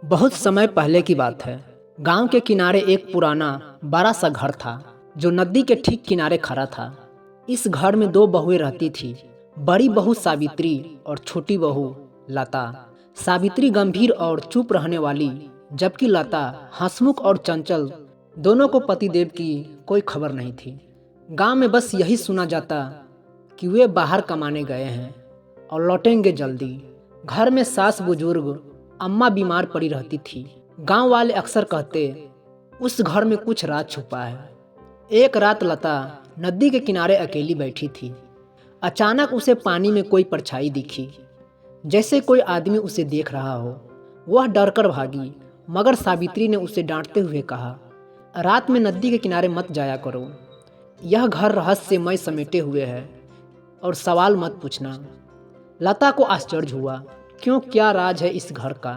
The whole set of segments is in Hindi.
बहुत समय पहले की बात है। गांव के किनारे एक पुराना बड़ा सा घर था जो नदी के ठीक किनारे खड़ा था। इस घर में दो बहुएं रहती थी, बड़ी बहू सावित्री और छोटी बहू लता। सावित्री गंभीर और चुप रहने वाली, जबकि लता हंसमुख और चंचल। दोनों को पतिदेव की कोई खबर नहीं थी। गांव में बस यही सुना जाता कि वे बाहर कमाने गए हैं और लौटेंगे जल्दी। घर में सास बुजुर्ग, अम्मा बीमार पड़ी रहती थी। गांव वाले अक्सर कहते, उस घर में कुछ राज छुपा है। एक रात लता नदी के किनारे अकेली बैठी थी। अचानक उसे पानी में कोई परछाई दिखी, जैसे कोई आदमी उसे देख रहा हो। वह डरकर भागी, मगर सावित्री ने उसे डांटते हुए कहा, रात में नदी के किनारे मत जाया करो। यह घर रहस्यमय समेटे हुए है और सवाल मत पूछना। लता को आश्चर्य हुआ, क्यों, क्या राज है इस घर का।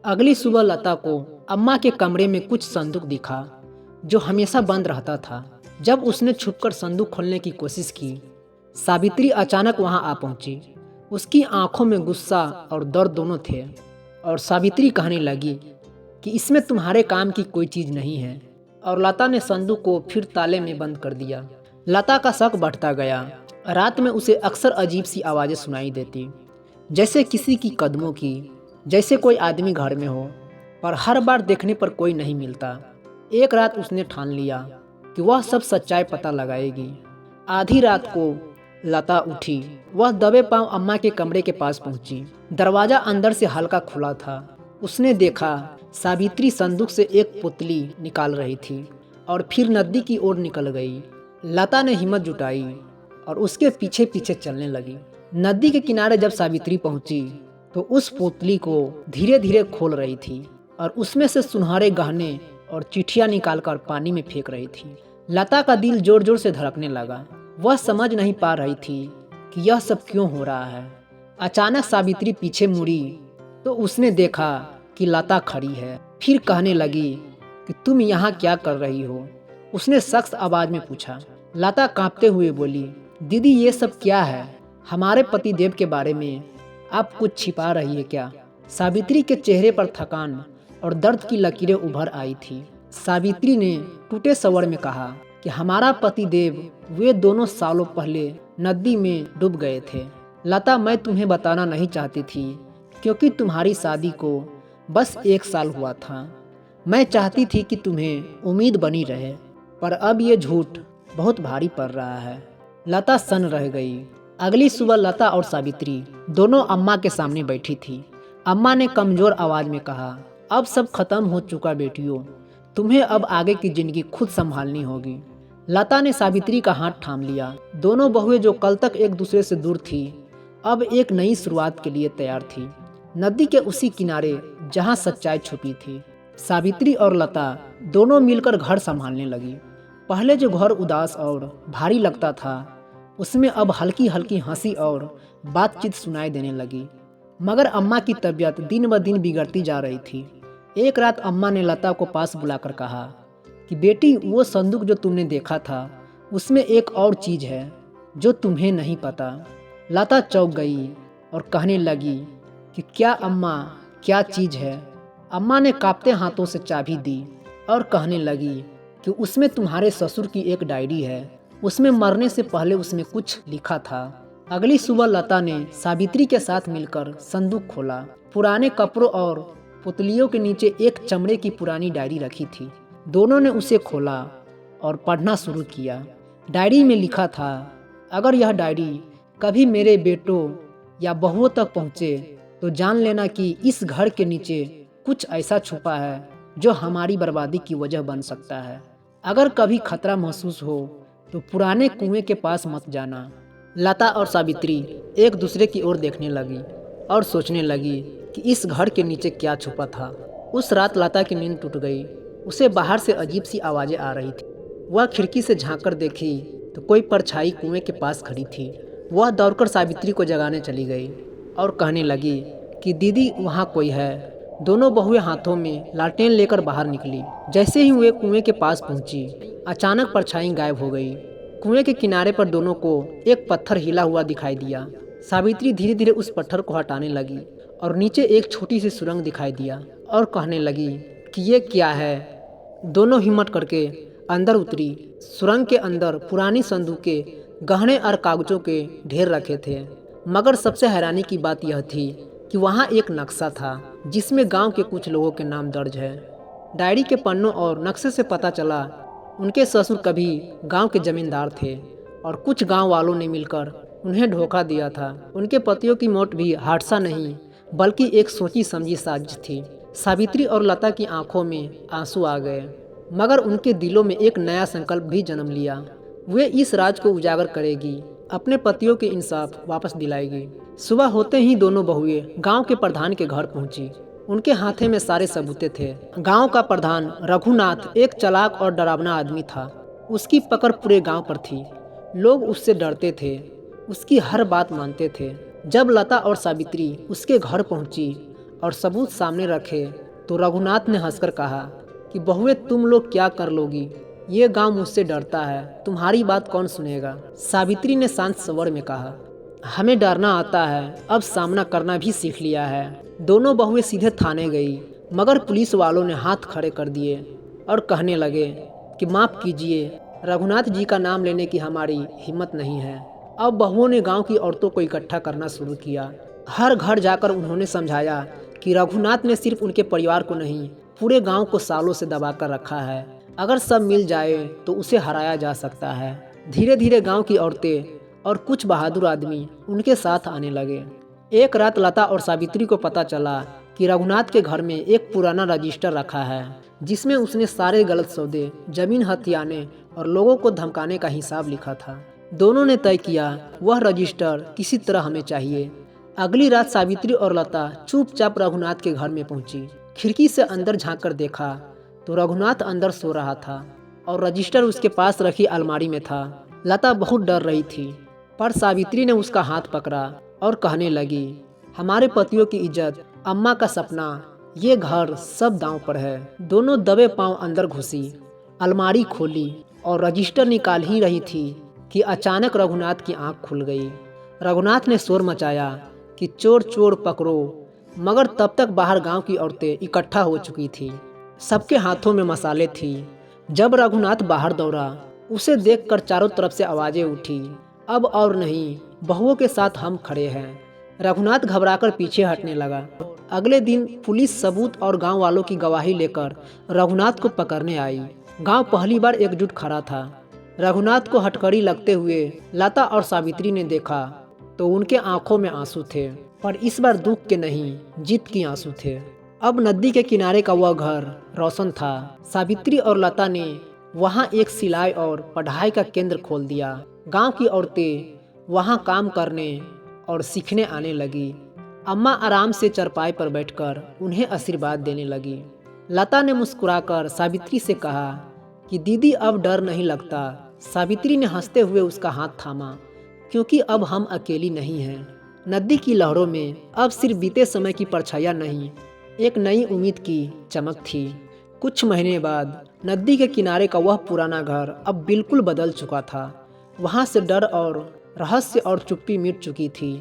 अगली सुबह लता को अम्मा के कमरे में कुछ संदूक दिखा जो हमेशा बंद रहता था। जब उसने छुपकर संदूक खोलने की कोशिश की, सावित्री अचानक वहां आ पहुंची। उसकी आंखों में गुस्सा और दर्द दोनों थे, और सावित्री कहने लगी कि इसमें तुम्हारे काम की कोई चीज नहीं है। और लता ने संदूक को फिर ताले में बंद कर दिया। लता का शक बढ़ता गया। रात में उसे अक्सर अजीब सी आवाज़ें सुनाई देती, जैसे किसी की कदमों की, जैसे कोई आदमी घर में हो, पर हर बार देखने पर कोई नहीं मिलता। एक रात उसने ठान लिया कि वह सब सच्चाई पता लगाएगी। आधी रात को लता उठी। वह दबे पांव अम्मा के कमरे के पास पहुंची। दरवाजा अंदर से हल्का खुला था। उसने देखा सावित्री संदूक से एक पुतली निकाल रही थी और फिर नदी की ओर निकल गई। लता ने हिम्मत जुटाई और उसके पीछे पीछे चलने लगी। नदी के किनारे जब सावित्री पहुंची तो उस पुतली को धीरे धीरे खोल रही थी और उसमें से सुनहरे गहने और चिट्ठियां निकालकर पानी में फेंक रही थी। लता का दिल जोर जोर से धड़कने लगा। वह समझ नहीं पा रही थी कि यह सब क्यों हो रहा है। अचानक सावित्री पीछे मुड़ी तो उसने देखा कि लता खड़ी है। फिर कहने लगी कि तुम यहाँ क्या कर रही हो। उसने सख्त आवाज में पूछा। लता कांपते हुए बोली, दीदी ये सब क्या है? हमारे पतिदेव के बारे में आप कुछ छिपा रही है क्या? सावित्री के चेहरे पर थकान और दर्द की लकीरें उभर आई थी। सावित्री ने टूटे स्वर में कहा कि हमारा पतिदेव, वे दोनों सालों पहले नदी में डूब गए थे। लता, मैं तुम्हें बताना नहीं चाहती थी, क्योंकि तुम्हारी शादी को बस 1 साल हुआ था। मैं चाहती थी कि तुम्हें उम्मीद बनी रहे, पर अब ये झूठ बहुत भारी पड़ रहा है। लता सन्न रह गई। अगली सुबह लता और सावित्री दोनों अम्मा के सामने बैठी थी। अम्मा ने कमजोर आवाज में कहा, अब सब खत्म हो चुका बेटियों, तुम्हें अब आगे की जिंदगी खुद संभालनी होगी। लता ने सावित्री का हाथ थाम लिया। दोनों बहुएं जो कल तक एक दूसरे से दूर थी, अब एक नई शुरुआत के लिए तैयार थी। नदी के उसी किनारे जहां सच्चाई छुपी थी, सावित्री और लता दोनों मिलकर घर संभालने लगी। पहले जो घर उदास और भारी लगता था, उसमें अब हल्की हल्की हंसी और बातचीत सुनाई देने लगी। मगर अम्मा की तबीयत दिन ब दिन बिगड़ती जा रही थी। एक रात अम्मा ने लता को पास बुलाकर कहा कि बेटी, वो संदूक जो तुमने देखा था, उसमें एक और चीज़ है जो तुम्हें नहीं पता। लता चौंक गई और कहने लगी कि क्या अम्मा, क्या चीज़ है? अम्मा ने कांपते हाथों से चाबी दी और कहने लगी कि उसमें तुम्हारे ससुर की एक डायरी है। उसमें मरने से पहले उसमें कुछ लिखा था। अगली सुबह लता ने सावित्री के साथ मिलकर संदूक खोला। पुराने कपड़ों और पुतलियों के नीचे एक चमड़े की पुरानी डायरी रखी थी। दोनों ने उसे खोला और पढ़ना शुरू किया। डायरी में लिखा था, अगर यह डायरी कभी मेरे बेटों या बहुओं तक पहुँचे तो जान लेना कि इस घर के नीचे कुछ ऐसा छुपा है जो हमारी बर्बादी की वजह बन सकता है। अगर कभी खतरा महसूस हो तो पुराने कुएं के पास मत जाना। लता और सावित्री एक दूसरे की ओर देखने लगी और सोचने लगी कि इस घर के नीचे क्या छुपा था। उस रात लता की नींद टूट गई। उसे बाहर से अजीब सी आवाज़ें आ रही थी। वह खिड़की से झांककर देखी तो कोई परछाई कुएं के पास खड़ी थी। वह दौड़कर सावित्री को जगाने चली गई और कहने लगी कि दीदी, वहाँ कोई है। दोनों बहुएं हाथों में लालटेन लेकर बाहर निकली। जैसे ही वे कुएं के पास पहुंची, अचानक परछाई गायब हो गई। कुएं के किनारे पर दोनों को एक पत्थर हिला हुआ दिखाई दिया। सावित्री धीरे धीरे उस पत्थर को हटाने लगी और नीचे एक छोटी सी सुरंग दिखाई दिया और कहने लगी कि ये क्या है। दोनों हिम्मत करके अंदर उतरी। सुरंग के अंदर पुरानी संदूकें, गहने और कागजों के ढेर रखे थे। मगर सबसे हैरानी की बात यह थी कि वहाँ एक नक्शा था जिसमें गांव के कुछ लोगों के नाम दर्ज है। डायरी के पन्नों और नक्शे से पता चला उनके ससुर कभी गांव के जमींदार थे और कुछ गांव वालों ने मिलकर उन्हें धोखा दिया था। उनके पतियों की मौत भी हादसा नहीं बल्कि एक सोची समझी साजिश थी। सावित्री और लता की आंखों में आंसू आ गए, मगर उनके दिलों में एक नया संकल्प भी जन्म लिया। वे इस राज को उजागर करेगी, अपने पतियों के इंसाफ वापस दिलाएगी। सुबह होते ही दोनों बहुएं गांव के प्रधान के घर पहुंची। उनके हाथे में सारे सबूते थे। गांव का प्रधान रघुनाथ एक चालाक और डरावना आदमी था। उसकी पकड़ पूरे गांव पर थी। लोग उससे डरते थे, उसकी हर बात मानते थे। जब लता और सावित्री उसके घर पहुंची और सबूत सामने रखे तो रघुनाथ ने हंसकर कहा कि बहुए तुम लोग क्या कर लोगी, ये गांव मुझसे डरता है, तुम्हारी बात कौन सुनेगा। सावित्री ने शांत स्वर में कहा, हमें डरना आता है, अब सामना करना भी सीख लिया है। दोनों बहुएं सीधे थाने गई, मगर पुलिस वालों ने हाथ खड़े कर दिए और कहने लगे कि माफ़ कीजिए, रघुनाथ जी का नाम लेने की हमारी हिम्मत नहीं है। अब बहुओं ने गांव की औरतों को इकट्ठा करना शुरू किया। हर घर जाकर उन्होंने समझाया कि रघुनाथ ने सिर्फ उनके परिवार को नहीं, पूरे गांव को सालों से दबाकर रखा है। अगर सब मिल जाए तो उसे हराया जा सकता है। धीरे धीरे गांव की औरतें और कुछ बहादुर आदमी उनके साथ आने लगे। एक रात लता और सावित्री को पता चला कि रघुनाथ के घर में एक पुराना रजिस्टर रखा है जिसमें उसने सारे गलत सौदे, जमीन हथियाने और लोगों को धमकाने का हिसाब लिखा था। दोनों ने तय किया वह रजिस्टर किसी तरह हमें चाहिए। अगली रात सावित्री और लता चुपचाप रघुनाथ के घर में पहुंची। खिड़की से अंदर झांककर देखा तो रघुनाथ अंदर सो रहा था और रजिस्टर उसके पास रखी अलमारी में था। लता बहुत डर रही थी, पर सावित्री ने उसका हाथ पकड़ा और कहने लगी, हमारे पतियों की इज्जत, अम्मा का सपना, ये घर सब दांव पर है। दोनों दबे पांव अंदर घुसी, अलमारी खोली और रजिस्टर निकाल ही रही थी कि अचानक रघुनाथ की आंख खुल गई। रघुनाथ ने शोर मचाया कि चोर चोर पकड़ो, मगर तब तक बाहर गांव की औरतें इकट्ठा हो चुकी थी। सबके हाथों में मसाले थी। जब रघुनाथ बाहर दौड़ा, उसे देखकर चारों तरफ से आवाजें उठी, अब और नहीं, बहुओं के साथ हम खड़े हैं। रघुनाथ घबराकर पीछे हटने लगा। अगले दिन पुलिस सबूत और गांव वालों की गवाही लेकर रघुनाथ को पकड़ने आई। गांव पहली बार एकजुट खड़ा था। रघुनाथ को हटकड़ी लगते हुए लता और सावित्री ने देखा तो उनके आंखों में आंसू थे, पर इस बार दुख के नहीं, जीत की आंसू थे। अब नदी के किनारे का वह घर रोशन था। सावित्री और लता ने वहां एक सिलाई और पढ़ाई का केंद्र खोल दिया। गांव की औरतें वहां काम करने और सीखने आने लगी। अम्मा आराम से चरपाई पर बैठकर उन्हें आशीर्वाद देने लगी। लता ने मुस्कुराकर सावित्री से कहा कि दीदी अब डर नहीं लगता। सावित्री ने हंसते हुए उसका हाथ थामा, क्योंकि अब हम अकेली नहीं हैं। नदी की लहरों में अब सिर्फ बीते समय की परछाइयां नहीं, एक नई उम्मीद की चमक थी। कुछ महीने बाद नदी के किनारे का वह पुराना घर अब बिल्कुल बदल चुका था। वहाँ से डर और रहस्य और चुप्पी मिट चुकी थी।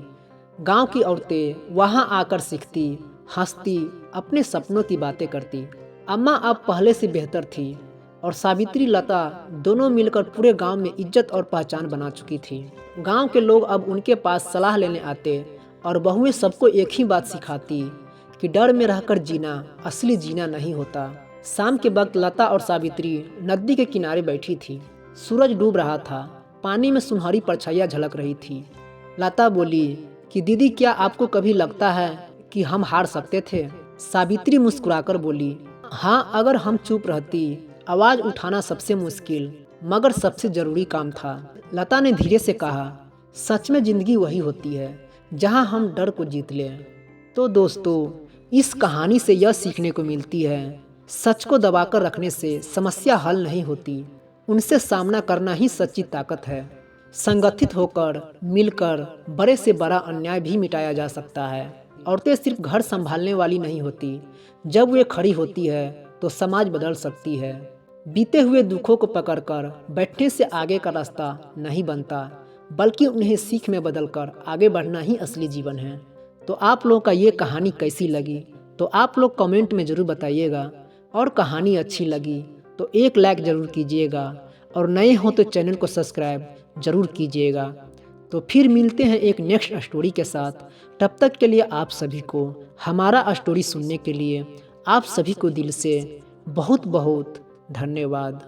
गांव की औरतें वहां आकर सीखती, हंसती, अपने सपनों की बातें करती। अम्मा अब पहले से बेहतर थी और सावित्री, लता दोनों मिलकर पूरे गांव में इज्जत और पहचान बना चुकी थी। गांव के लोग अब उनके पास सलाह लेने आते और बहुएं सबको एक ही बात सिखाती कि डर में रहकर जीना असली जीना नहीं होता। शाम के वक्त लता और सावित्री नदी के किनारे बैठी थी। सूरज डूब रहा था, पानी में सुनहरी परछाइयां झलक रही थी। लता बोली कि दीदी, क्या आपको कभी लगता है कि हम हार सकते थे? सावित्री मुस्कुराकर बोली, हाँ, अगर हम चुप रहती। आवाज उठाना सबसे मुश्किल मगर सबसे जरूरी काम था। लता ने धीरे से कहा, सच में जिंदगी वही होती है जहाँ हम डर को जीत लें। तो दोस्तों, इस कहानी से यह सीखने को मिलती है, सच को दबाकर रखने से समस्या हल नहीं होती, उनसे सामना करना ही सच्ची ताकत है। संगठित होकर, मिलकर बड़े से बड़ा अन्याय भी मिटाया जा सकता है। औरतें सिर्फ घर संभालने वाली नहीं होती, जब वे खड़ी होती है तो समाज बदल सकती है। बीते हुए दुखों को पकड़कर बैठने से आगे का रास्ता नहीं बनता, बल्कि उन्हें सीख में बदलकर आगे बढ़ना ही असली जीवन है। तो आप लोगों का ये कहानी कैसी लगी तो आप लोग कमेंट में ज़रूर बताइएगा। और कहानी अच्छी लगी तो एक लाइक ज़रूर कीजिएगा और नए हो तो चैनल को सब्सक्राइब ज़रूर कीजिएगा। तो फिर मिलते हैं एक नेक्स्ट स्टोरी के साथ। तब तक के लिए आप सभी को हमारा स्टोरी सुनने के लिए आप सभी को दिल से बहुत बहुत धन्यवाद।